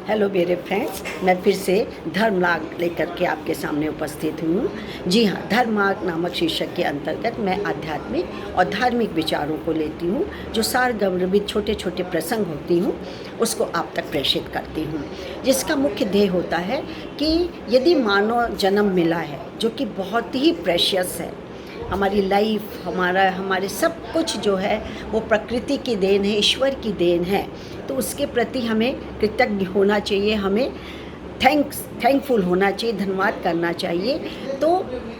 Hello मेरे friends, मैं फिर से धर्म मार्ग लेकर के आपके सामने उपस्थित हूँ। जी हाँ, धर्म मार्ग नामक शीर्षक के अंतर्गत मैं आध्यात्मिक और धार्मिक विचारों को लेती हूँ, जो सारगर्भित छोटे छोटे प्रसंग होती हूँ उसको आप तक प्रेषित करती हूँ, जिसका मुख्य ध्येय होता है कि यदि मानव जन्म मिला है जो कि बहुत ही प्रेशियस है, हमारी लाइफ, हमारे सब कुछ जो है वो प्रकृति की देन है, ईश्वर की देन है, तो उसके प्रति हमें कृतज्ञ होना चाहिए, हमें थैंकफुल होना चाहिए, धन्यवाद करना चाहिए। तो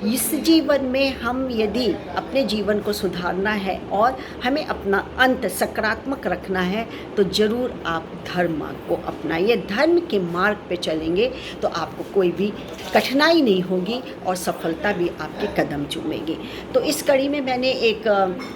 इस जीवन में हम यदि अपने जीवन को सुधारना है और हमें अपना अंत सकारात्मक रखना है तो ज़रूर आप धर्म मार्ग को अपनाइए। धर्म के मार्ग पे चलेंगे तो आपको कोई भी कठिनाई नहीं होगी और सफलता भी आपके कदम चूमेगी। तो इस कड़ी में मैंने एक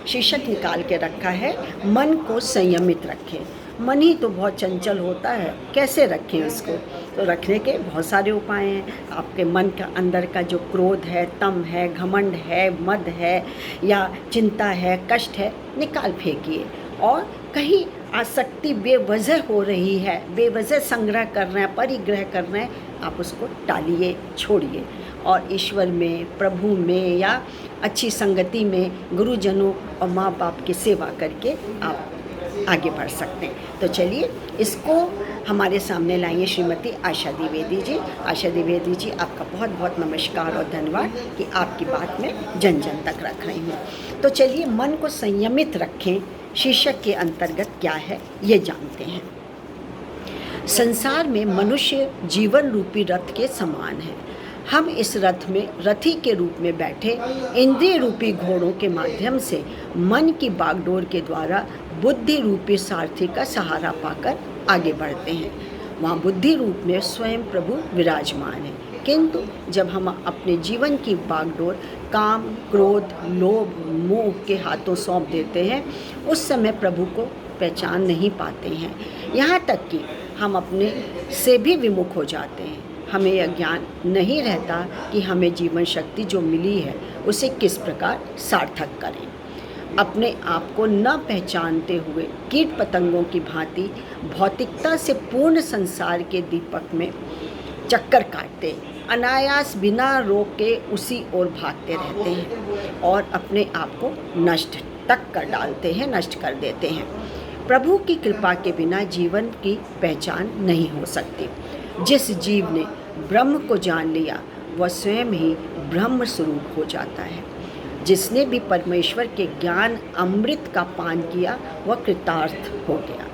शीर्षक निकाल के रखा है, मन को संयमित रखें। मन ही तो बहुत चंचल होता है, कैसे रखें उसको? तो रखने के बहुत सारे उपाय हैं। आपके मन का अंदर का जो क्रोध है, तम है, घमंड है, मद है या चिंता है, कष्ट है, निकाल फेंकिए। और कहीं आसक्ति बेवजह हो रही है, बेवजह संग्रह कर रहे हैं, परिग्रह कर रहे हैं, आप उसको टालिए, छोड़िए और ईश्वर में, प्रभु में या अच्छी संगति में, गुरुजनों और माँ बाप की सेवा करके आप आगे बढ़ सकते हैं। तो चलिए इसको हमारे सामने लाइए श्रीमती आशा द्विवेदी जी। आशा द्विवेदी जी, आपका बहुत बहुत नमस्कार और धन्यवाद कि आपकी बात मैं जन जन तक रख रही हूँ। तो चलिए, मन को संयमित रखें शीर्षक के अंतर्गत क्या है ये जानते हैं। संसार में मनुष्य जीवन रूपी रथ के समान है। हम इस रथ में रथी के रूप में बैठे इंद्रिय रूपी घोड़ों के माध्यम से मन की बागडोर के द्वारा बुद्धि रूपी सारथी का सहारा पाकर आगे बढ़ते हैं। वहाँ बुद्धि रूप में स्वयं प्रभु विराजमान है, किंतु जब हम अपने जीवन की बागडोर काम, क्रोध, लोभ, मोह के हाथों सौंप देते हैं, उस समय प्रभु को पहचान नहीं पाते हैं। यहाँ तक कि हम अपने से भी विमुख हो जाते हैं। हमें यह ज्ञान नहीं रहता कि हमें जीवन शक्ति जो मिली है उसे किस प्रकार सार्थक करें। अपने आप को न पहचानते हुए कीट पतंगों की भांति भौतिकता से पूर्ण संसार के दीपक में चक्कर काटते, अनायास बिना रोक के उसी ओर भागते रहते हैं और अपने आप को नष्ट तक कर डालते हैं, नष्ट कर देते हैं। प्रभु की कृपा के बिना जीवन की पहचान नहीं हो सकती। जिस जीव ने ब्रह्म को जान लिया वह स्वयं ही ब्रह्म स्वरूप हो जाता है। जिसने भी परमेश्वर के ज्ञान अमृत का पान किया वह कृतार्थ हो गया।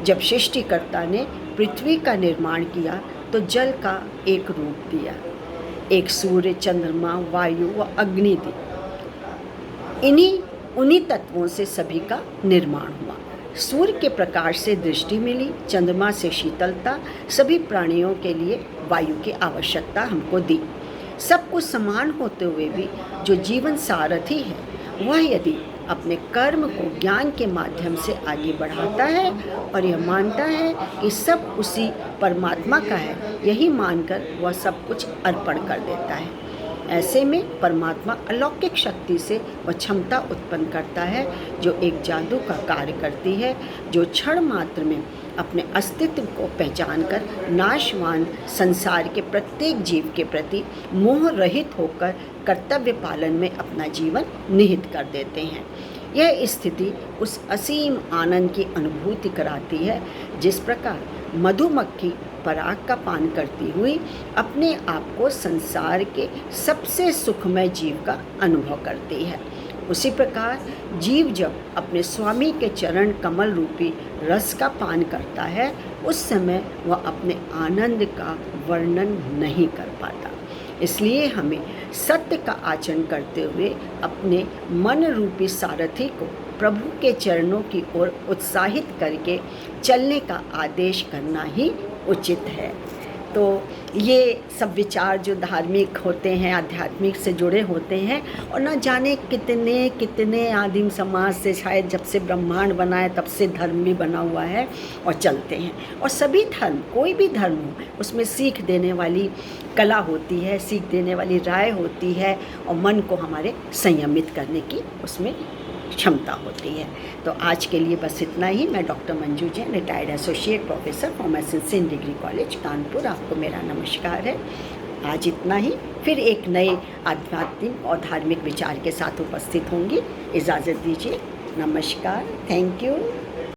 जब सृष्टिकर्ता ने पृथ्वी का निर्माण किया तो जल का एक रूप दिया, एक सूर्य, चंद्रमा, वायु व अग्नि दी। उन्हीं तत्वों से सभी का निर्माण हुआ। सूर्य के प्रकाश से दृष्टि मिली, चंद्रमा से शीतलता, सभी प्राणियों के लिए वायु की आवश्यकता हमको दी। सब कुछ समान होते हुए भी जो जीवन सारथी है वह यदि अपने कर्म को ज्ञान के माध्यम से आगे बढ़ाता है और यह मानता है कि सब उसी परमात्मा का है, यही मानकर वह सब कुछ अर्पण कर देता है। ऐसे में परमात्मा अलौकिक शक्ति से वह क्षमता उत्पन्न करता है जो एक जादू का कार्य करती है, जो क्षण मात्र में अपने अस्तित्व को पहचानकर नाशवान संसार के प्रत्येक जीव के प्रति मोह रहित होकर कर्तव्य पालन में अपना जीवन निहित कर देते हैं। यह स्थिति उस असीम आनंद की अनुभूति कराती है जिस प्रकार मधुमक्खी पराग का पान करती हुई अपने आप को संसार के सबसे सुखमय जीव का अनुभव करती है। उसी प्रकार जीव जब अपने स्वामी के चरण कमल रूपी रस का पान करता है उस समय वह अपने आनंद का वर्णन नहीं कर पाता। इसलिए हमें सत्य का आचरण करते हुए अपने मन रूपी सारथी को प्रभु के चरणों की ओर उत्साहित करके चलने का आदेश करना ही उचित है। तो ये सब विचार जो धार्मिक होते हैं, आध्यात्मिक से जुड़े होते हैं, और न जाने कितने कितने आदिम समाज से, शायद जब से ब्रह्मांड बना है तब से धर्म भी बना हुआ है और चलते हैं। और सभी धर्म, कोई भी धर्म हो, उसमें सीख देने वाली कला होती है, सीख देने वाली राय होती है और मन को हमारे संयमित करने की उसमें क्षमता होती है। तो आज के लिए बस इतना ही। मैं doctor Manju Jain, retired associate professor pharmacy saint degree college Kanpur, आपको मेरा नमस्कार है। आज इतना ही, फिर एक नए आध्यात्मिक और धार्मिक विचार के साथ उपस्थित होंगी। इजाज़त दीजिए, नमस्कार, थैंक यू।